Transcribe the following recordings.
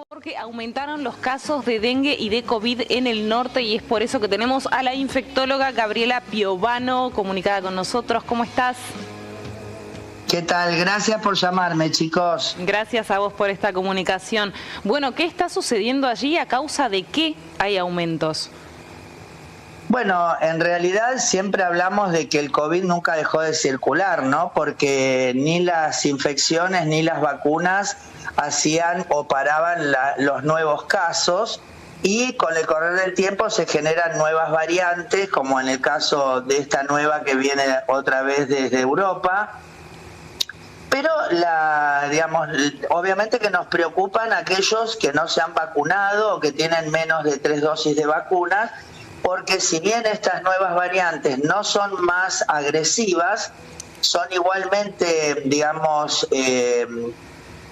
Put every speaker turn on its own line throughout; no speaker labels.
Porque aumentaron los casos de dengue y de COVID en el norte y es por eso que tenemos a la infectóloga Gabriela Piovano comunicada con nosotros. ¿Cómo estás?
¿Qué tal? Gracias por llamarme, chicos.
Gracias a vos por esta comunicación. Bueno, ¿qué está sucediendo allí? ¿A causa de qué hay aumentos?
Bueno, en realidad siempre hablamos de que el COVID nunca dejó de circular, ¿no? Porque ni las infecciones ni las vacunas hacían o paraban los nuevos casos, y con el correr del tiempo se generan nuevas variantes, como en el caso de esta nueva que viene otra vez desde Europa. Pero obviamente que nos preocupan aquellos que no se han vacunado o que tienen menos de 3 dosis de vacunas, porque si bien estas nuevas variantes no son más agresivas, son igualmente,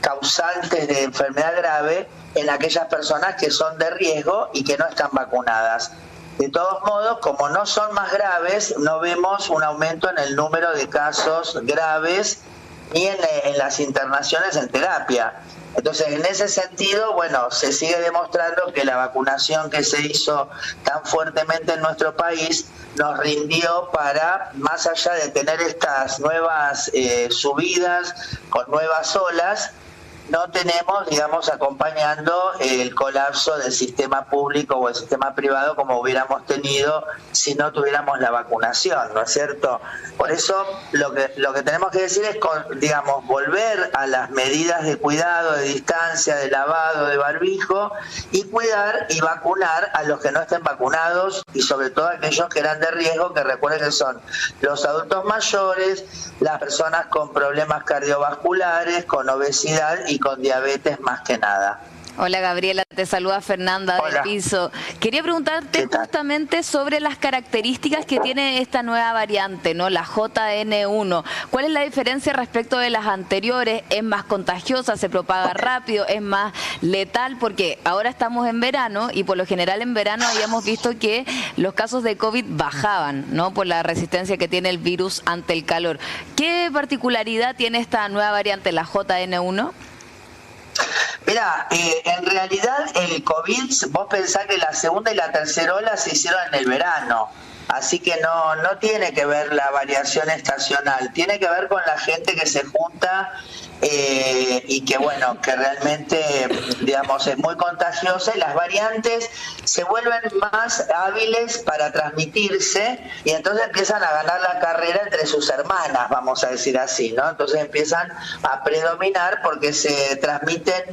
causantes de enfermedad grave en aquellas personas que son de riesgo y que no están vacunadas. De todos modos, como no son más graves, no vemos un aumento en el número de casos graves ni en las internaciones en terapia. Entonces, en ese sentido, bueno, se sigue demostrando que la vacunación que se hizo tan fuertemente en nuestro país nos rindió para, más allá de tener estas nuevas subidas con nuevas olas, no tenemos, acompañando el colapso del sistema público o el sistema privado como hubiéramos tenido si no tuviéramos la vacunación, ¿no es cierto? Por eso lo que tenemos que decir es, volver a las medidas de cuidado, de distancia, de lavado, de barbijo, y cuidar y vacunar a los que no estén vacunados, y sobre todo aquellos que eran de riesgo, que recuerden que son los adultos mayores, las personas con problemas cardiovasculares, con obesidad y con diabetes más que nada.
Hola Gabriela, te saluda Fernanda del Piso. Quería preguntarte justamente sobre las características que tiene esta nueva variante, ¿no? La JN1. ¿Cuál es la diferencia respecto de las anteriores? ¿Es más contagiosa, se propaga rápido, es más letal? Porque ahora estamos en verano y por lo general en verano habíamos visto que los casos de COVID bajaban, ¿no? Por la resistencia que tiene el virus ante el calor. ¿Qué particularidad tiene esta nueva variante, la JN1?
Mira, en realidad el COVID, vos pensás que la segunda y la tercera ola se hicieron en el verano, así que no tiene que ver la variación estacional, tiene que ver con la gente que se junta y que realmente, es muy contagiosa, y las variantes se vuelven más hábiles para transmitirse y entonces empiezan a ganar la carrera entre sus hermanas, vamos a decir así, ¿no? Entonces empiezan a predominar porque se transmiten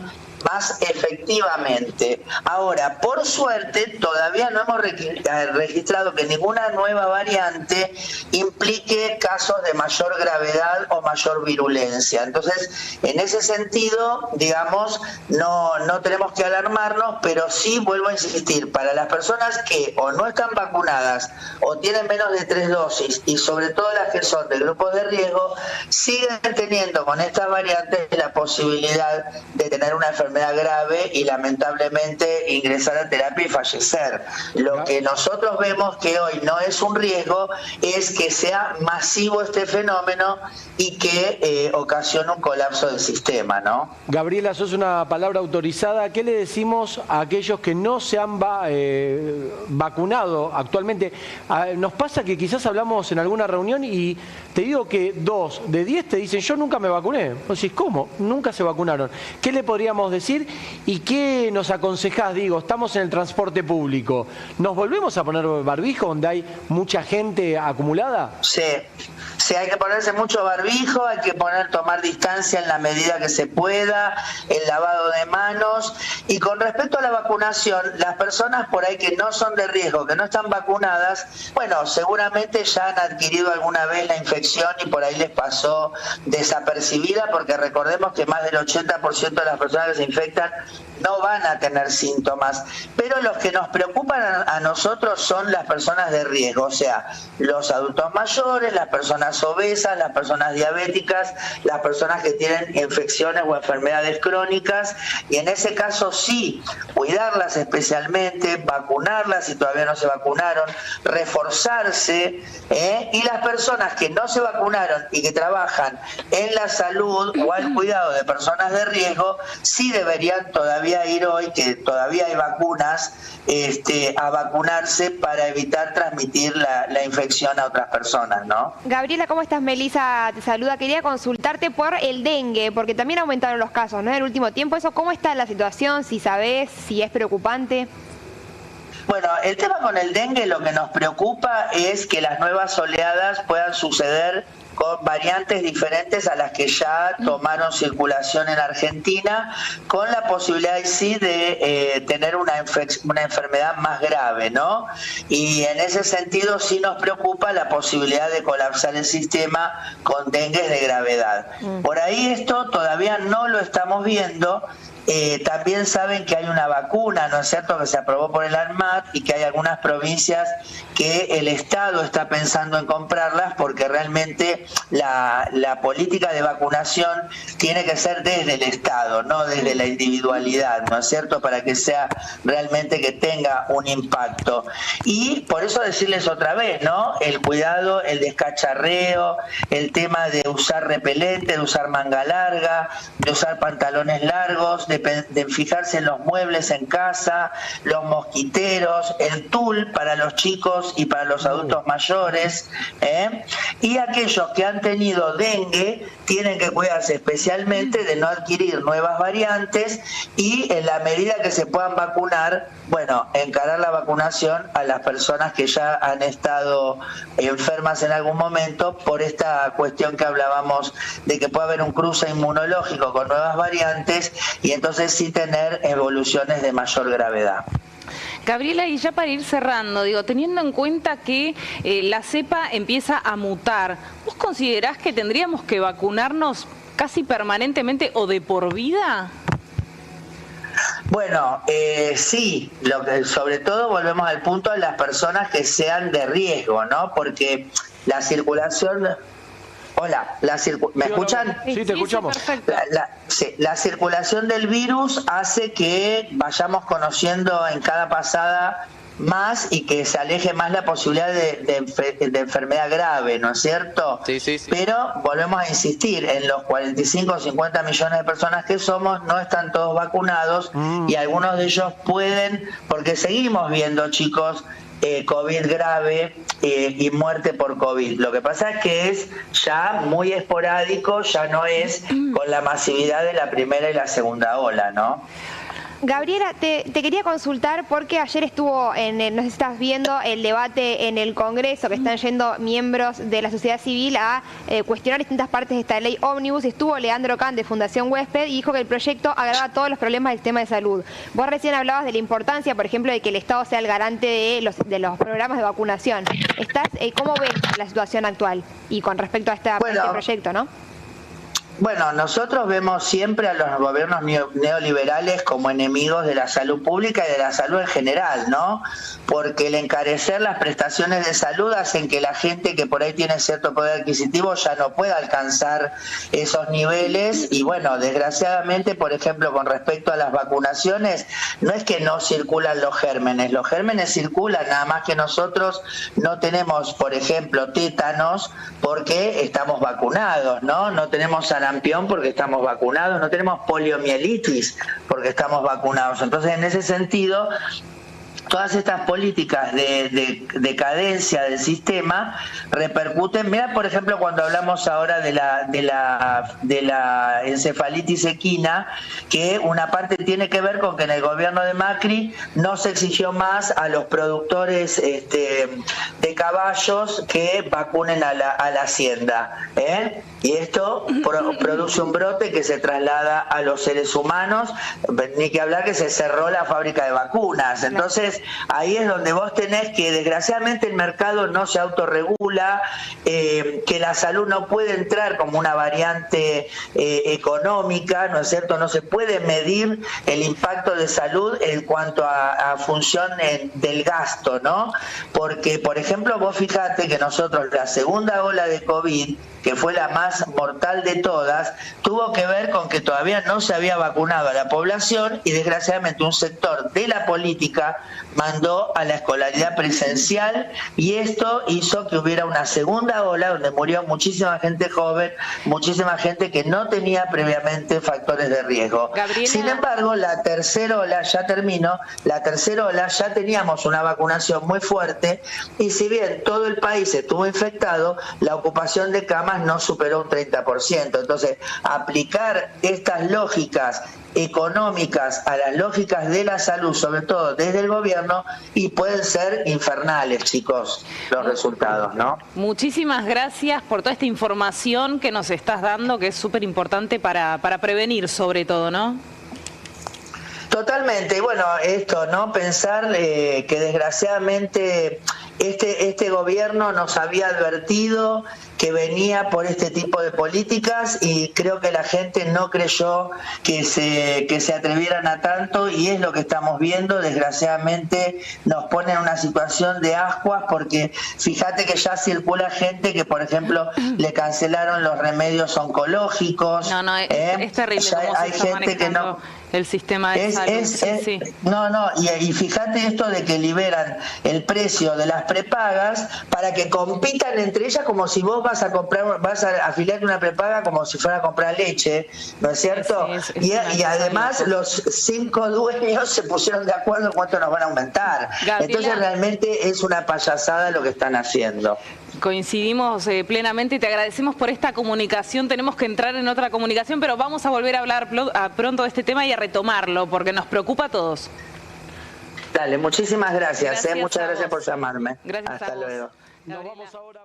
más efectivamente. Ahora, por suerte, todavía no hemos registrado que ninguna nueva variante implique casos de mayor gravedad o mayor virulencia. Entonces, en ese sentido, no tenemos que alarmarnos, pero sí, vuelvo a insistir, para las personas que o no están vacunadas o tienen menos de 3 dosis, y sobre todo las que son de grupos de riesgo, siguen teniendo con estas variantes la posibilidad de tener una enfermedad grave y lamentablemente ingresar a terapia y fallecer. Lo que nosotros vemos que hoy no es un riesgo es que sea masivo este fenómeno y que ocasiona un colapso del sistema, ¿no?
Gabriela, sos una palabra autorizada. ¿Qué le decimos a aquellos que no se han vacunado actualmente? Nos pasa que quizás hablamos en alguna reunión y te digo que 2 de 10 te dicen yo nunca me vacuné. Vos decís, ¿cómo? Nunca se vacunaron. ¿Qué le podríamos decir y qué nos aconsejás? Estamos en el transporte público. ¿Nos volvemos a poner barbijo donde hay mucha gente acumulada?
Sí, hay que ponerse mucho barbijo, hay que tomar distancia en la medida que se pueda, el lavado de manos. Y con respecto a la vacunación, las personas por ahí que no son de riesgo, que no están vacunadas, seguramente ya han adquirido alguna vez la infección y por ahí les pasó desapercibida, porque recordemos que más del 80% de las personas que se infectan no van a tener síntomas. Pero los que nos preocupan a nosotros son las personas de riesgo, o sea, los adultos mayores, las personas obesas, las personas diabéticas, las personas que tienen infecciones o enfermedades crónicas, y en ese caso sí, cuidarlas especialmente, vacunarlas si todavía no se vacunaron, reforzarse, y las personas que no se vacunaron y que trabajan en la salud o al cuidado de personas de riesgo, sí deben deberían todavía ir hoy, que todavía hay vacunas, a vacunarse para evitar transmitir la infección a otras personas, ¿no?
Gabriela, ¿cómo estás? Melissa te saluda. Quería consultarte por el dengue, porque también aumentaron los casos, ¿no? En el último tiempo, ¿cómo está la situación? Si sabés, si es preocupante.
Bueno, el tema con el dengue, lo que nos preocupa es que las nuevas oleadas puedan suceder con variantes diferentes a las que ya tomaron circulación en Argentina, con la posibilidad sí de tener una enfermedad más grave, ¿no? Y en ese sentido sí nos preocupa la posibilidad de colapsar el sistema con dengue de gravedad. Por ahí esto todavía no lo estamos viendo. También saben que hay una vacuna, ¿no es cierto?, que se aprobó por el ANMAT y que hay algunas provincias que el Estado está pensando en comprarlas porque realmente la política de vacunación tiene que ser desde el Estado, no desde la individualidad, ¿no es cierto?, para que sea realmente que tenga un impacto. Y por eso decirles otra vez, ¿no?, el cuidado, el descacharreo, el tema de usar repelente, de usar manga larga, de usar pantalones largos, de fijarse en los muebles en casa, los mosquiteros, el tul para los chicos y para los adultos mayores, y aquellos que han tenido dengue tienen que cuidarse especialmente de no adquirir nuevas variantes y en la medida que se puedan vacunar, bueno, encarar la vacunación a las personas que ya han estado enfermas en algún momento por esta cuestión que hablábamos de que puede haber un cruce inmunológico con nuevas variantes y entonces sí tener evoluciones de mayor gravedad.
Gabriela, y ya para ir cerrando, digo, teniendo en cuenta que la cepa empieza a mutar, ¿vos considerás que tendríamos que vacunarnos casi permanentemente o de por vida?
Bueno, sí, sobre todo volvemos al punto de las personas que sean de riesgo, ¿no? Porque la circulación... Hola, ¿me escuchan?
Sí, te escuchamos.
La circulación del virus hace que vayamos conociendo en cada pasada más y que se aleje más la posibilidad de enfermedad grave, ¿no es cierto?
Sí.
Pero volvemos a insistir, en los 45 o 50 millones de personas que somos, no están todos vacunados y algunos de ellos pueden, porque seguimos viendo, chicos, COVID grave y muerte por COVID. Lo que pasa es que es ya muy esporádico, ya no es con la masividad de la primera y la segunda ola, ¿no?
Gabriela, te quería consultar porque ayer estuvo, no sé si estás viendo el debate en el Congreso, que están yendo miembros de la sociedad civil a cuestionar distintas partes de esta ley ómnibus. Estuvo Leandro Can de Fundación Huésped y dijo que el proyecto agrava todos los problemas del sistema de salud. Vos recién hablabas de la importancia, por ejemplo, de que el Estado sea el garante de los programas de vacunación. ¿Cómo ves la situación actual y con respecto a este proyecto, no?
Bueno, nosotros vemos siempre a los gobiernos neoliberales como enemigos de la salud pública y de la salud en general, ¿no? Porque el encarecer las prestaciones de salud hacen que la gente que por ahí tiene cierto poder adquisitivo ya no pueda alcanzar esos niveles y bueno, desgraciadamente, por ejemplo, con respecto a las vacunaciones, no es que no circulan los gérmenes circulan, nada más que nosotros no tenemos, por ejemplo, tétanos porque estamos vacunados, ¿no? No tenemos sarampión porque estamos vacunados, no tenemos poliomielitis porque estamos vacunados. Entonces, en ese sentido, todas estas políticas de decadencia del sistema repercuten. Mira, por ejemplo, cuando hablamos ahora de la encefalitis equina, que una parte tiene que ver con que en el gobierno de Macri no se exigió más a los productores de caballos que vacunen a la hacienda, y esto produce un brote que se traslada a los seres humanos, ni que hablar que se cerró la fábrica de vacunas. Entonces, ahí es donde vos tenés que, desgraciadamente, el mercado no se autorregula, que la salud no puede entrar como una variante económica, ¿no es cierto? No se puede medir el impacto de salud en cuanto a función del gasto, ¿no? Porque, por ejemplo, vos fijate que nosotros la segunda ola de COVID, que fue la más más mortal de todas, tuvo que ver con que todavía no se había vacunado a la población y desgraciadamente un sector de la política mandó a la escolaridad presencial y esto hizo que hubiera una segunda ola donde murió muchísima gente joven, muchísima gente que no tenía previamente factores de riesgo.
Gabriela...
Sin embargo, la tercera ola, ya terminó, la tercera ola ya teníamos una vacunación muy fuerte y si bien todo el país estuvo infectado, la ocupación de camas no superó un 30%. Entonces, aplicar estas lógicas económicas a las lógicas de la salud, sobre todo desde el gobierno, y pueden ser infernales, chicos, los resultados, ¿no?
Muchísimas gracias por toda esta información que nos estás dando, que es súper importante para prevenir sobre todo, ¿no?
Totalmente, y bueno, esto, ¿no? Pensar que desgraciadamente este gobierno nos había advertido que venía por este tipo de políticas y creo que la gente no creyó que se atrevieran a tanto y es lo que estamos viendo. Desgraciadamente nos pone en una situación de ascuas porque fíjate que ya circula gente que, por ejemplo, le cancelaron los remedios oncológicos.
No, es terrible cómo
hay
se está
gente que no...
el sistema de salud. Sí.
No, y fíjate esto de que liberan el precio de las prepagas para que compitan entre ellas como si vos vas a afiliarte una prepaga como si fuera a comprar leche, ¿no es cierto? Sí, y además los 5 dueños se pusieron de acuerdo en cuánto nos van a aumentar.
Gabriela,
entonces realmente es una payasada lo que están haciendo.
Coincidimos plenamente, te agradecemos por esta comunicación, tenemos que entrar en otra comunicación, pero vamos a volver a hablar pronto de este tema y a retomarlo, porque nos preocupa a todos.
Dale, muchísimas gracias. Muchas gracias por llamarme.
Gracias.
Hasta luego.
Nos vamos ahora.